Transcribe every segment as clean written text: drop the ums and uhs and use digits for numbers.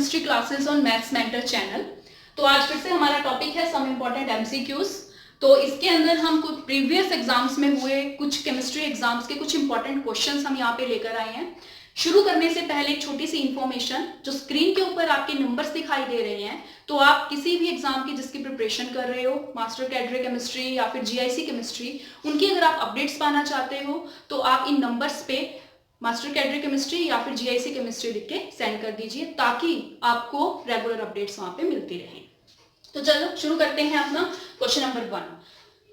Chemistry classes on maths mentor channel. तो आज फिर से हमारा टॉपिक है सम इम्पोर्टेंट एमसीक्यूज। तो इसके अंदर हम कुछ प्रीवियस एग्जाम्स में हुए कुछ केमिस्ट्री एग्जाम्स के कुछ इंपॉर्टेंट क्वेश्चंस हम यहाँ पे लेकर आए हैं। शुरू करने से पहले एक छोटी सी इंफॉर्मेशन, जो स्क्रीन के ऊपर आपके नंबर्स दिखाई दे रहे हैं, तो आप किसी भी एग्जाम की जिसकी प्रिपरेशन कर रहे हो, मास्टर कैडरे केमिस्ट्री या फिर जीआईसी केमिस्ट्री, उनकी अगर आप अपडेट्स पाना चाहते हो तो आप इन नंबर्स पे मास्टर कैडरे केमिस्ट्री या फिर जीआईसी केमिस्ट्री लिख के सेंड कर दीजिए ताकि आपको रेगुलर अपडेट्स वहां पे मिलती रहें। तो चलो शुरू करते हैं अपना question number 1।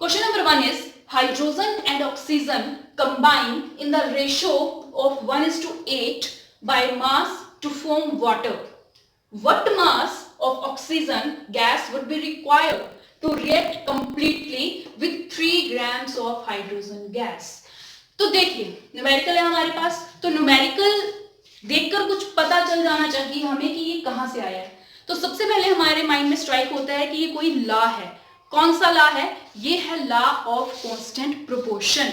Question number 1 is hydrogen and oxygen combine in the ratio of 1:8 by mass to form water. What mass of oxygen gas would be required to react completely with 3 grams of hydrogen gas? तो देखिए numerical है हमारे पास, तो numerical देखकर कुछ पता चल जाना चाहिए हमें कि ये कहां से आया है। तो सबसे पहले हमारे माइंड में स्ट्राइक होता है कि ये कोई लॉ है। कौन सा लॉ है? ये है law of constant proportion.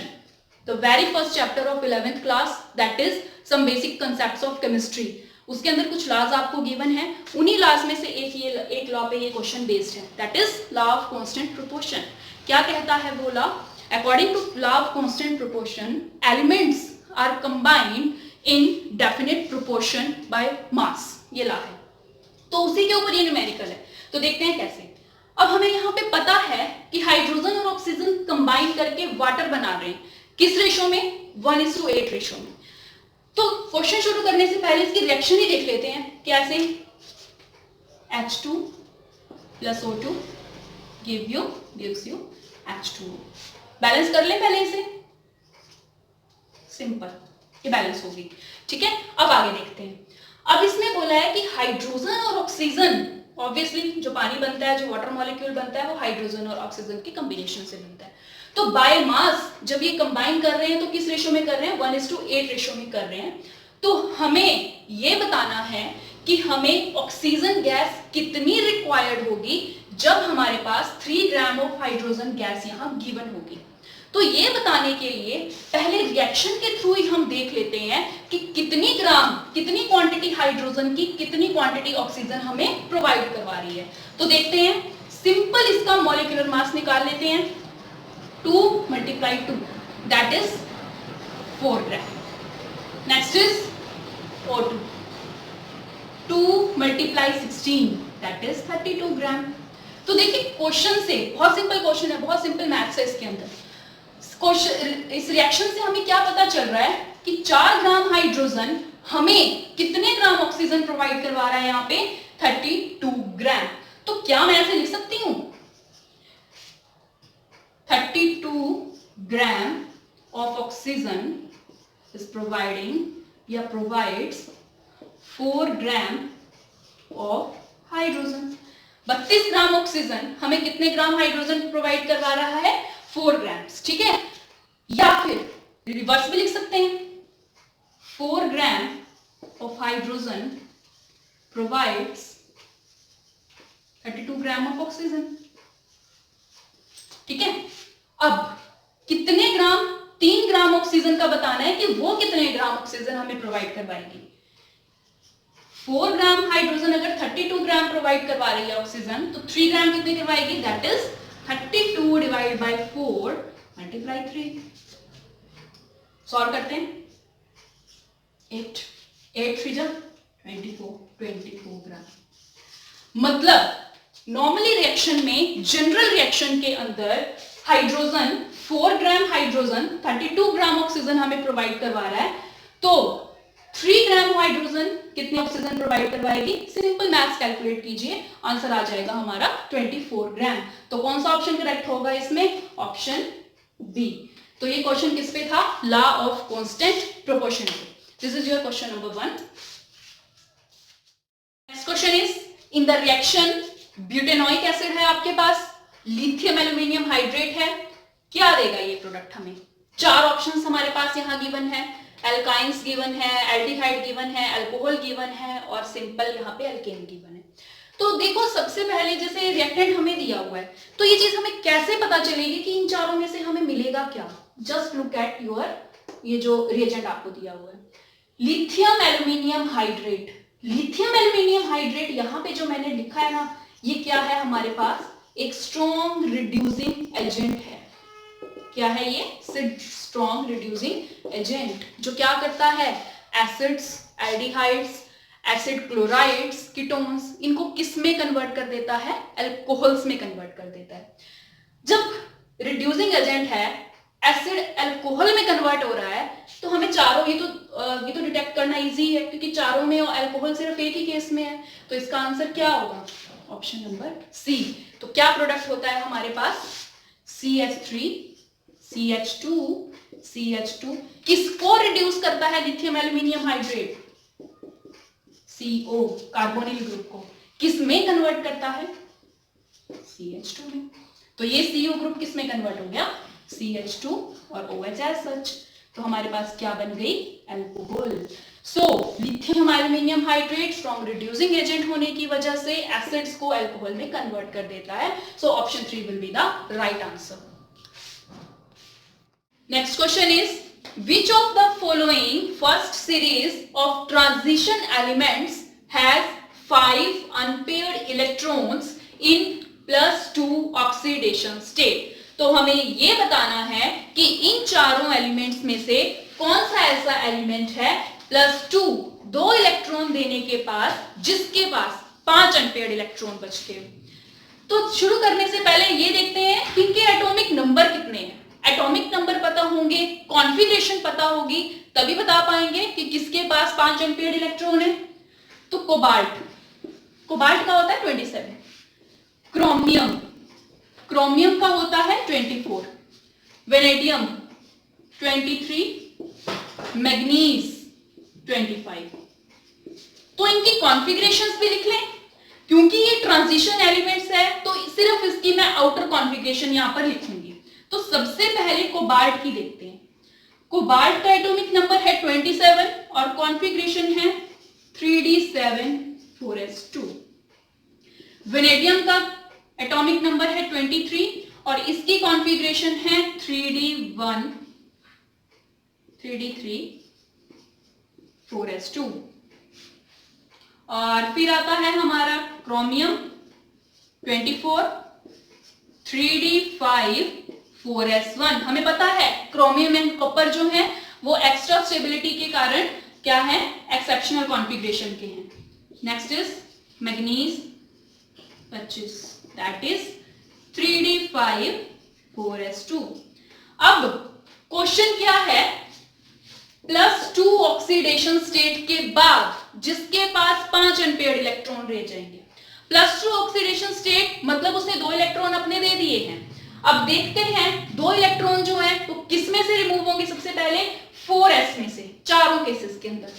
The very first chapter of 11th class, that is some basic concepts of chemistry. उसके अंदर कुछ लॉज आपको गिवन है, उन्हीं लॉज में से एक लॉ पे ये क्वेश्चन बेस्ड है, that is law of constant proportion. क्या कहता है वो law? According to law of constant proportion, elements are combined in definite proportion by mass. ये लॉ है, तो उसी के ऊपर ये न्यूमेरिकल है। तो देखते हैं कैसे। अब हमें यहाँ पे पता है कि हाइड्रोजन और ऑक्सीजन कंबाइन करके वाटर बना रहे हैं। किस रेशो में? 1:8 रेशो में। तो क्वेश्चन शुरू करने से पहले इसकी रिएक्शन ही देख लेते हैं। कैसे? H2 plus O2 gives you H2O। Balance कर लें पहले इसे, सिंपल, ये बैलेंस होगी। ठीक है, अब आगे देखते हैं। अब इसमें बोला है कि हाइड्रोजन और ऑक्सीजन, ऑब्वियसली जो पानी बनता है, जो वाटर मॉलिक्यूल बनता है, वो हाइड्रोजन और ऑक्सीजन के कॉम्बिनेशन से बनता है। तो बाय मास जब ये कंबाइन कर रहे हैं तो किस रेशो में कर रहे हैं? 1:8 रेशो में कर रहे हैं। तो हमें ये बताना है कि हमें ऑक्सीजन गैस कितनी रिक्वायर्ड होगी जब हमारे पास 3 ग्राम ऑफ हाइड्रोजन गैस यहाँ गिवन होगी। तो ये बताने के लिए पहले रिएक्शन के थ्रू ही हम देख लेते हैं कि कितनी क्वांटिटी हाइड्रोजन की, कितनी क्वांटिटी ऑक्सीजन हमें प्रोवाइड करवा रही है। तो देखते हैं, सिंपल इसका मॉलिक्यूलर मास निकाल लेते हैं। 2 × 2 that is 4 gram. Next is O2. 2 × 16 that is 32 gram. तो देखिए क्वेश्चन से, बहुत सिंपल क्वेश्चन है, बहुत सिंपल मैथ्स है इसके अंदर। इस रिएक्शन से हमें क्या पता चल रहा है कि 4 ग्राम हाइड्रोजन हमें कितने ग्राम ऑक्सीजन प्रोवाइड करवा रहा है? यहाँ पे 32 ग्राम। तो क्या मैं ऐसे लिख सकती हूं 32 gram of oxygen is provides 4 gram of hydrogen। 32 gram oxygen हमें कितने ग्राम हाइड्रोजन प्रोवाइड करवा रहा है? 4 ग्राम्स। ठीक है, या फिर रिवर्स भी लिख सकते हैं, 4 ग्राम of hydrogen provides 32 gram of oxygen। ठीक है, अब कितने ग्राम? 3 ग्राम ऑक्सीजन का बताना है कि वो कितने ग्राम ऑक्सीजन हमें प्रोवाइड करवाएगी। 4 ग्राम हाइड्रोजन अगर 32 ग्राम प्रोवाइड करवा रही है ऑक्सीजन, तो 3 ग्राम कितने करवाएगी? That is 32 divide by 4 multiply 3। Solve करते हैं। 8 3 जा 24 ग्राम। मतलब नॉर्मली रिएक्शन में, जनरल रिएक्शन के अंदर hydrogen 4 gram hydrogen 32 gram oxygen हमें प्रोवाइड करवा रहा है, तो 3 ग्राम हाइड्रोजन कितने ऑक्सीजन प्रोवाइड करवाएगी? सिंपल मैथ्स कैलकुलेट कीजिए, आंसर आ जाएगा हमारा 24 ग्राम। तो कौन सा ऑप्शन करेक्ट होगा इसमें? Option B. तो ये क्वेश्चन किस पे था? लॉ ऑफ कांस्टेंट प्रोपोर्शन पे। This is your question number 1। Next question is, in the reaction butanoic acid है आपके पास, लिथियम एल्यूमिनियम हाइड्रेट है, क्या देगा ये प्रोडक्ट हमें? 4 ऑप्शंस हमारे पास यहाँ गिवन है। एल्काइंस गिवन है, एल्डिहाइड गिवन है, अल्कोहल गिवन है और सिंपल यहाँ पे अल्केन गिवन है। तो देखो सबसे पहले जैसे रिएक्टेंट हमें दिया हुआ है, तो ये चीज हमें कैसे पता चलेगी कि इन चारों में से हमें मिलेगा क्या? जस्ट लुक एट योर ये जो रिएजेंट आपको दिया हुआ है, lithium aluminium hydrate. Lithium aluminium hydrate, यहां पे जो मैंने लिखा है ना, ये क्या है हमारे पास, एक स्ट्रॉन्ग रिड्यूसिंग एजेंट है। क्या है ये? स्ट्रॉन्ग रिड्यूसिंग एजेंट, जो क्या करता है, acids, aldehydes, acid chlorides, ketones, इनको किस में कन्वर्ट कर देता है, अल्कोहल्स में कन्वर्ट कर देता है। जब रिड्यूसिंग एजेंट है, एसिड अल्कोहल में कन्वर्ट हो रहा है, तो हमें चारों, ये तो डिटेक्ट करना इजी है, क्योंकि चारों में अल्कोहल सिर्फ एक ही केस में है। तो इसका आंसर क्या होगा, ऑप्शन नंबर सी। तो क्या प्रोडक्ट होता है हमारे पास, CH3, CH2, CH2, किसको रिड्यूस करता है lithium aluminium hydrate, CO, carbonyl group को किस में कन्वर्ट करता है, CH2 में। तो ये CO ग्रुप किस में कन्वर्ट हो गया, CH2 और OH एज सच। तो हमारे पास क्या बन गई, alcohol. So lithium aluminium hydrate strong reducing agent होने की वजह से एसिड्स को अल्कोहल में कन्वर्ट कर देता है। So option 3 will be the right answer. Next question is, which of the following first series of transition elements has 5 unpaired electrons in +2 oxidation state? तो हमें ये बताना है कि इन चारों एलिमेंट्स में से कौन सा ऐसा एलिमेंट है +2, 2 इलेक्ट्रॉन देने के पास, जिसके पास 5 अनपेयर्ड इलेक्ट्रॉन बचते हो। तो शुरू करने से पहले ये देखते हैं कि इनके एटॉमिक नंबर कितने हैं। एटॉमिक नंबर पता होंगे, कॉन्फ़िगरेशन पता होगी, तभी बता पाएंगे कि किसके पास 5 अनपेयर्ड इलेक्ट्रॉन है। तो कोबाल्ट का होता है 27, क्रोमियम का होता है 24, वेनेडियम 23, मैग्नीज 25। तो इनकी कॉन्फ़िगरेशंस भी लिख लें, क्योंकि ये ट्रांजिशन एलिमेंट्स है, तो सिर्फ इसकी मैं आउटर कॉन्फ़िगरेशन यहां पर लिखूंगी। तो सबसे पहले कोबाल्ट की देखते हैं। कोबाल्ट का एटॉमिक नंबर है 27 और कॉन्फ़िगरेशन है 3d7-4s2। वेनेडियम का एटॉमिक नंबर है 23 और इसकी कॉन्फ़िगरेशन है 3d3-4s2। और फिर आता है हमारा क्रोमियम 24, 3d5-4s1। हमें पता है क्रोमियम एंड कॉपर जो है वो एक्स्ट्रा स्टेबिलिटी के कारण क्या है, एक्सेप्शनल कॉन्फ़िगरेशन के हैं। Next is manganese 25, that is 3d5-4s2। अब क्वेश्चन क्या है, +2 ऑक्सीडेशन स्टेट के बाद जिसके पास 5 अनपेयर्ड इलेक्ट्रॉन रह जाएंगे। +2 ऑक्सीडेशन स्टेट मतलब उसने 2 इलेक्ट्रॉन अपने दे दिए हैं। अब देखते हैं 2 इलेक्ट्रॉन जो है तो किस में से रिमूव होंगे, सबसे पहले 4s में से, चारों केसेस के अंदर।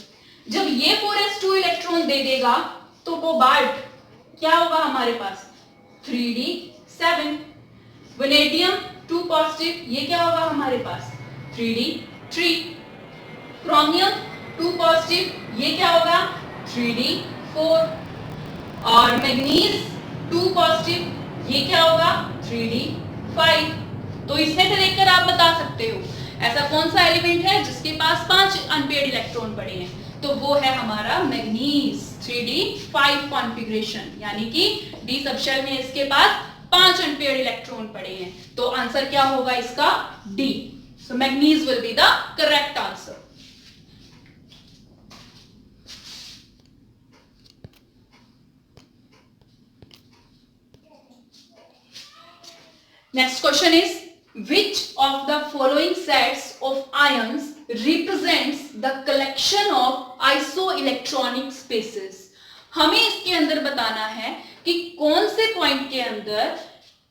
जब ये 4s2 इलेक्ट्रॉन दे देगा तो कोबाल्ट क्या होगा हमारे पास, 3d7। वेनेडियम 2 पॉजिटिव, ये क्या होगा हमारे पास, 3d3। क्रोमियम 2 पॉजिटिव, ये क्या होगा, 3d4। और मैग्नीज 2 पॉजिटिव, ये क्या होगा, 3d5। तो इसमें से देखकर आप बता सकते हो ऐसा कौन सा एलिमेंट है जिसके पास 5 अनपेयर्ड इलेक्ट्रॉन पड़े हैं। तो वो है हमारा मैग्नीज, 3d5 कॉन्फ़िगरेशन, यानी कि डी सबशेल में इसके पास 5 अनपेयर्ड इलेक्ट्रॉन पड़े हैं। तो आंसर क्या होगा इसका, D. So manganese will be the correct answer. Next question is, which of the following sets of ions represents the collection of isoelectronic spaces? हमें इसके अंदर बताना है कि कौन से पॉइंट के अंदर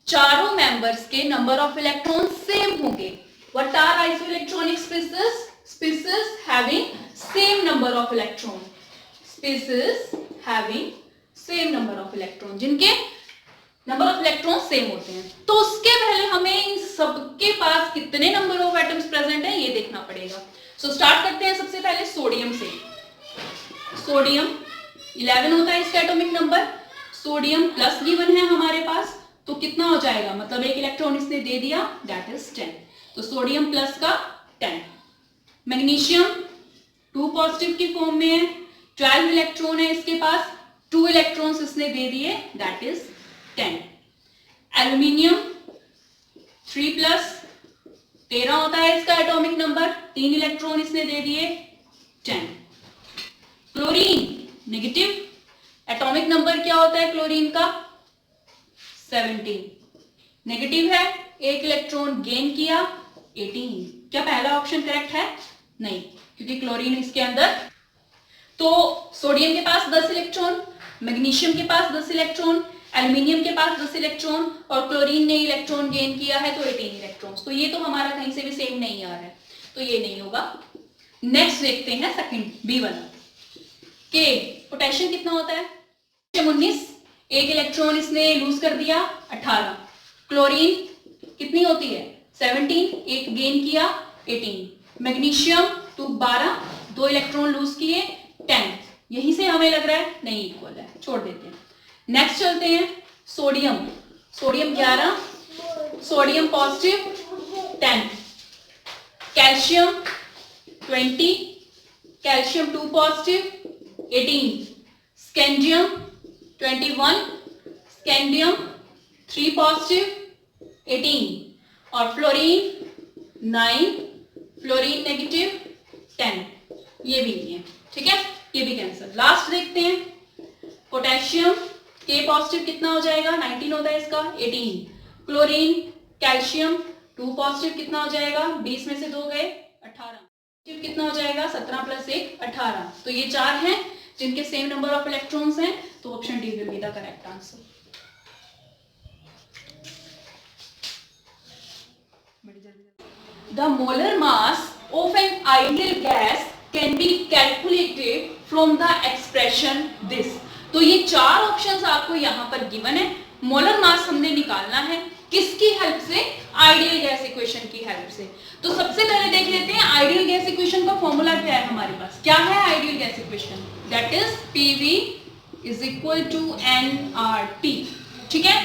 चारों मेंबर्स के नंबर ऑफ इलेक्ट्रॉन सेम होंगे। What are isoelectronic spaces? Spaces having same number of electron. Spaces having same number of electron, जिनके नंबर ऑफ इलेक्ट्रॉन सेम होते हैं। तो उसके पहले हमें इन सबके पास कितने नंबर ऑफ एटम्स प्रेजेंट हैं ये देखना पड़ेगा। सो स्टार्ट करते हैं सबसे पहले सोडियम से। सोडियम 11 होता है इसका atomic number. Sodium plus given है हमारे पास, तो कितना हो जाएगा, मतलब एक इलेक्ट्रॉन इसने दे दिया, दैट इज 10। तो सोडियम प्लस का 10। मैग्नीशियम 2 पॉजिटिव की फॉर्म में है, 12 इलेक्ट्रॉन है इसके पास, 2 इलेक्ट्रॉन्स इसने दे दिए, दैट इज 10. एल्यूमिनियम 3+, 13 होता है इसका एटॉमिक नंबर, 3 इलेक्ट्रॉन इसने दे दिए, 10. क्लोरीन नेगेटिव, एटॉमिक नंबर क्या होता है क्लोरीन का, 17, नेगेटिव है, 1 इलेक्ट्रॉन गेन किया, 18. क्या पहला ऑप्शन करेक्ट है? नहीं, क्योंकि क्लोरीन इसके अंदर. तो सोडियम के पास 10 इलेक्ट्रॉन, मैग्नीशियम के पास 10 इलेक्ट्रॉन, एल्यूमिनियम के पास 10 इलेक्ट्रॉन और क्लोरीन ने इलेक्ट्रॉन गेन किया है तो 18 इलेक्ट्रॉन्स. तो ये तो हमारा कहीं से भी सेम नहीं आ रहा है, तो ये नहीं होगा. नेक्स्ट देखते हैं सेकंड, बी वाला. के पोटेशियम कितना होता है? 19, 1 इलेक्ट्रॉन इसने लूज कर दिया, 18. क्लोरीन कितनी होती है? 17, 1 गेन किया, 18. मैग्नीशियम 12, 2 इलेक्ट्रॉन लूज किए, 10. यहीं से हमें लग रहा है नहीं इक्वल है, छोड़ देते हैं. नेक्स्ट चलते हैं sodium. Sodium 11, sodium positive 10. Calcium 20, calcium 2 positive 18. Scandium 21, scandium 3 positive 18. और फ्लोरीन 9, फ्लोरीन नेगेटिव 10. ये भी नहीं है, ठीक है, ये भी कैंसिल. लास्ट देखते हैं पोटेशियम, के पॉजिटिव कितना हो जाएगा? 19 होता है इसका, 18. क्लोरीन, कैल्शियम 2 पॉजिटिव कितना हो जाएगा? 20 में से 2 गए, 18. कितना हो जाएगा? 17 + 1 18. तो ये 4 हैं जिनके सेम नंबर ऑफ इलेक्ट्रॉन्स हैं, तो option D will be the correct answer. The molar mass of an ideal gas can be calculated from the expression this. तो ये 4 ऑप्शंस आपको यहाँ पर गिवन है. मोलर मास हमने निकालना है किसकी हेल्प से? आइडियल गैस इक्वेशन की हेल्प से. तो सबसे पहले देख लेते हैं आइडियल गैस इक्वेशन का फॉर्मूला क्या है हमारे पास. क्या है ideal gas equation? That is PV = nRT. ठीक है,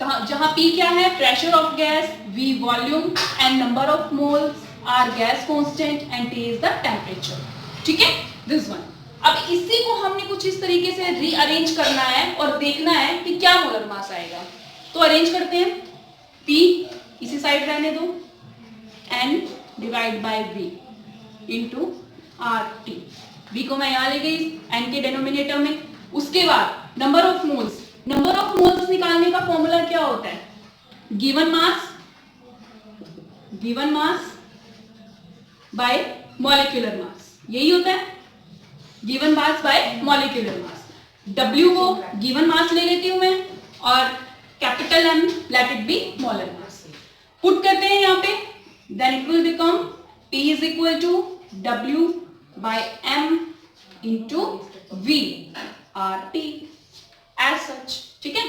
जहां P क्या है? Pressure of gas, V volume and number of moles, R gas constant and T is the temperature. ठीक है, दिस वन. अब इसी को हमने कुछ इस तरीके से रीअरेंज करना है और देखना है कि क्या मोलर मास आएगा. तो अरेंज करते हैं. P इसी साइड रहने दो, N / V * RT. V को मैं यहां ले गई N के डिनोमिनेटर में. उसके बाद number of moles, number of moles निकालने का फॉर्मूला क्या होता है? Given mass by molecular mass, यही होता है. Given mass by molecular mass. W को गिवन मास ले लेती हूं मैं और capital M let it be molar mass. Put करते हैं यहाँ पे, then it will become P = W / M * V RT as such. ठीक है,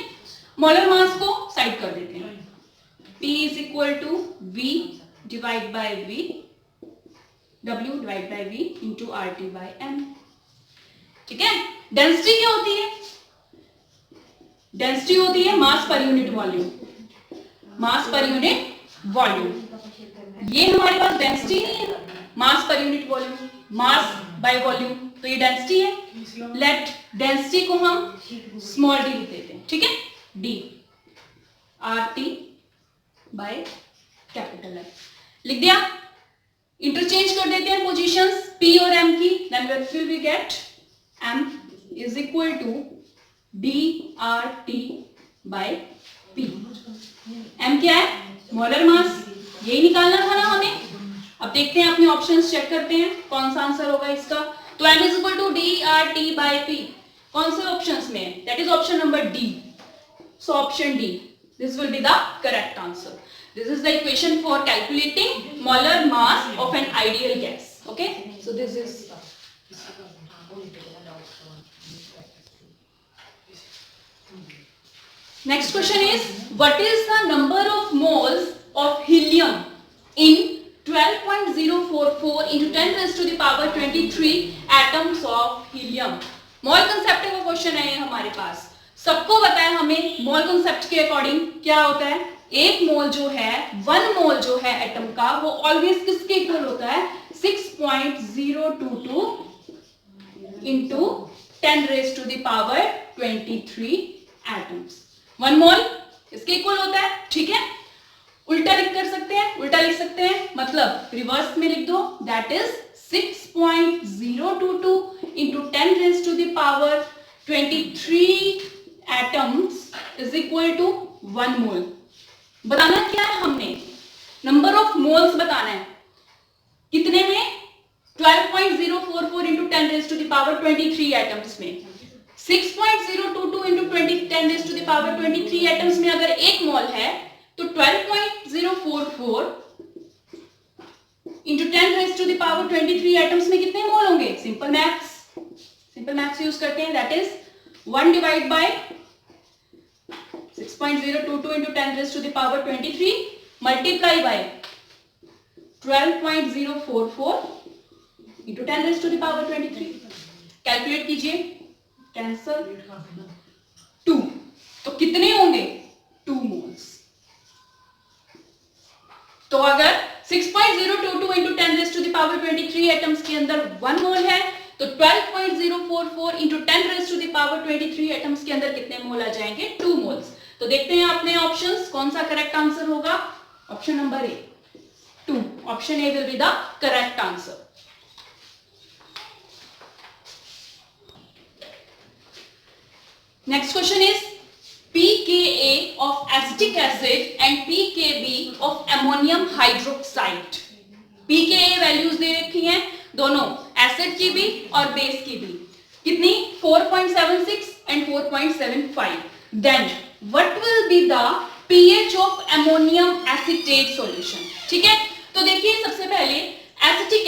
मोलर मास को साइड कर देते हैं. P = V / V, W / V * RT / M. ठीक है. डेंसिटी क्या होती है? डेंसिटी होती है मास पर यूनिट वॉल्यूम. मास पर यूनिट वॉल्यूम, ये हमारे पास डेंसिटी नहीं है. Mass per unit volume, mass by volume, तो ये डेंसिटी है. लेट डेंसिटी को हम स्मॉल d लिख देते हैं. ठीक है, D RT by capital M लिख दिया. इंटरचेंज कर देते हैं पोजीशंस P और M की. Then will we get M = DRT by P. M क्या है? Molar mass. यही निकालना था ना हमें. अब देखते हैं अपने ऑप्शंस चेक करते हैं कौन सा आंसर होगा इसका. तो M = DRT बाय P कौन से ऑप्शंस में है? That is option number D. So option D, this will be the correct answer. This is the equation for calculating molar mass of an ideal gas. Okay, so this is next question is what is the number of moles of helium in 12.044 into 10⁻23 atoms of helium. Mole concept का question है ये हमारे पास. सबको पता है हमें मोल concept के according क्या होता है. एक मोल जो है, 1 मोल जो है एटम का, वो ऑलवेज किसके इक्वल होता है? 6.022 into 10 raised to the power 23 atoms. 1 मोल इसके इक्वल होता है, ठीक है। उल्टा लिख कर सकते हैं, उल्टा लिख सकते हैं, मतलब रिवर्स में लिख दो, that is 6.022 into 10 raised to the power 23 atoms is equal to 1 मोल। बताना क्या है हमने, नंबर ऑफ मोल्स बताना है, कितने में, 12.044 into 10 raised to the power 23 atoms में। 6.022 into 10 raised to the power 23 atoms में अगर 1 मोल है तो 12.044 into 10 raised to the power 23 atoms में कितने मोल होंगे? सिंपल मैथ्स यूज करते हैं, that is 1 divide by 6.022 into 10 raised to the power 23 multiply by 12.044 into 10 raised to the power 23। Calculate कीजिए, कैंसल 2, तो कितने होंगे? 2 मोल्स। तो अगर 6.022 into 10 raised to the power 23 atoms के अंदर 1 मोल है तो 12.044 into 10 raised to the power 23 atoms के अंदर कितने मोल आ जाएंगे? 2 मोल्स। तो देखते हैं अपने ऑप्शंस, कौन सा करेक्ट आंसर होगा? Option number A, 2। Option A will be the correct answer. Next question is pKa of acetic acid and pKb of ammonium hydroxide। pKa values दे रखी हैं दोनों, एसिड की भी और बेस की भी, कितनी? 4.76 and 4.75। Then what will be the pH of ammonium acetate solution? ठीक है, तो देखिए सबसे पहले एसिटिक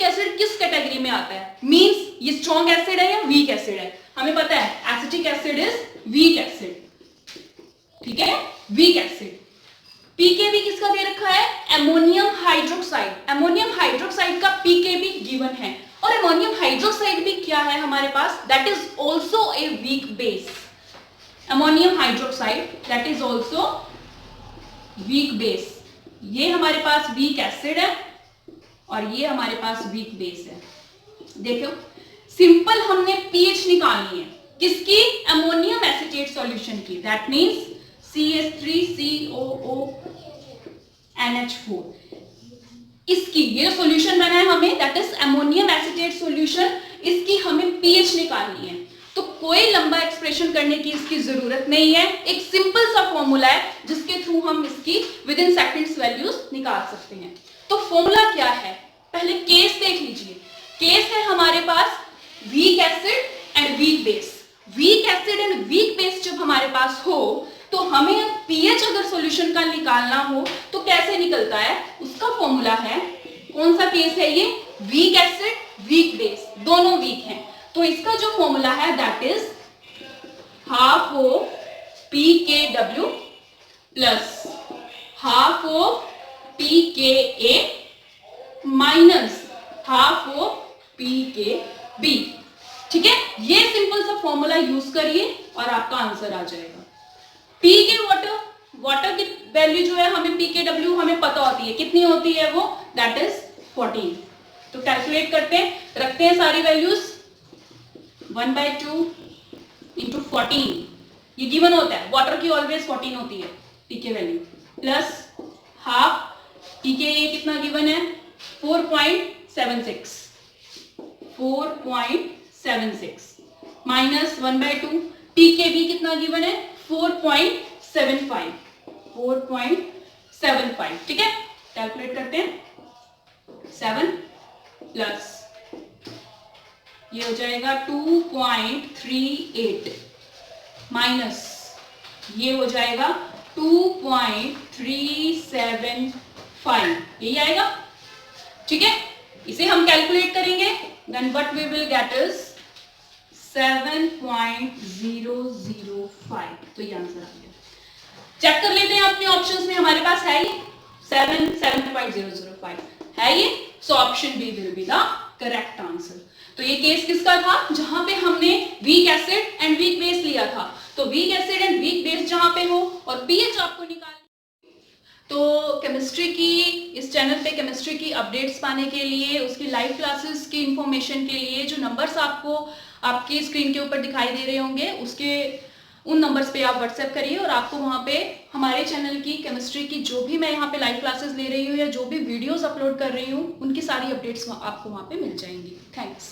एसिड किस कैटेगरी में आता है? मींस ये स्ट्रॉन्ग एसिड है या वीक एसिड है? हमें पता है acetic acid is weak acid, ठीक है, वीक एसिड। पीकेबी किसका दे रखा है? अमोनियम हाइड्रोक्साइड का पीकेबी गिवन है, और अमोनियम हाइड्रोक्साइड भी क्या है हमारे पास? That is also a weak base. Ammonium hydroxide that is also weak base. ये हमारे पास वीक एसिड है और ये हमारे पास वीक बेस है। देखो सिंपल हमने पीएच निकालनी है किसकी? अमोनियम एसीटेट सॉल्यूशन की, दैट मींस CH3COONH4। इसकी ये सॉल्यूशन बना है हमें, that is ammonium acetate solution, इसकी हमें पीएच निकालनी है। तो कोई लंबा एक्सप्रेशन करने की इसकी जरूरत नहीं है, एक सिंपल सा फॉर्मूला है जिसके थ्रू हम इसकी विद इन सेकंड्स वैल्यूज निकाल सकते हैं। तो फॉर्मूला क्या है? पहले केस देख लीजिए। केस है हमारे पास weak acid and weak base. Weak acid and weak base जब हमारे पास हो तो हमें पीएच अगर सॉल्यूशन का निकालना हो तो कैसे निकलता है? उसका फॉर्मूला है, कौन सा केस है ये? वीक एसिड वीक बेस, दोनों वीक हैं, तो इसका जो फॉर्मूला है that is half of PKW plus half of PKA minus half of PKB। ठीक है, ये सिंपल सा फॉर्मूला यूज करिए और आपका आंसर आ जाएगा। पीके वाटर की वैल्यू जो है हमें PKW हमें पता होती है, कितनी होती है वो? That is 14। तो कैलकुलेट करते हैं, रखते हैं सारी वैल्यूज। 1/2 इंटू 14 ये गिवन होता है, वाटर की ऑलवेज 14 होती है पीके वैल्यू, प्लस हाफ पीके ये कितना गिवन है? 4.76 माइनस 1/2 पीकेबी कितना गिवन है? 4.75। ठीक है, कैलकुलेट करते हैं। 7 प्लस ये हो जाएगा 2.38 माइनस ये हो जाएगा 2.375, यही आएगा। ठीक है, इसे हम कैलकुलेट करेंगे, then what we will get is 7.005। तो ये आंसर आ गया। चेक कर लेते हैं अपने ऑप्शंस में, हमारे पास है ये 7.005 है ये, so option B will be the correct answer. तो ये केस किसका था? जहां पे हमने weak acid and weak base लिया था। तो weak acid and weak base जहां पे हो और पीएच आपको निकाल, तो केमिस्ट्री की इस चैनल पे केमिस्ट्री की अपडेट्स पाने के लिए, उसकी लाइव क्लासेस की इंफॉर्मेशन के लिए जो नंबर्स आपको आपकी स्क्रीन के ऊपर दिखाई दे रहे होंगे उसके उन नंबर्स पे आप व्हाट्सएप करिए और आपको वहाँ पे हमारे चैनल की केमिस्ट्री की जो भी मैं यहाँ पे लाइव क्लासेस ले रही हूँ या जो भी वीडियोस अपलोड कर रही हूँ उनकी सारी अपडेट्स आपको वहाँ पे मिल जाएंगी। थैंक्स।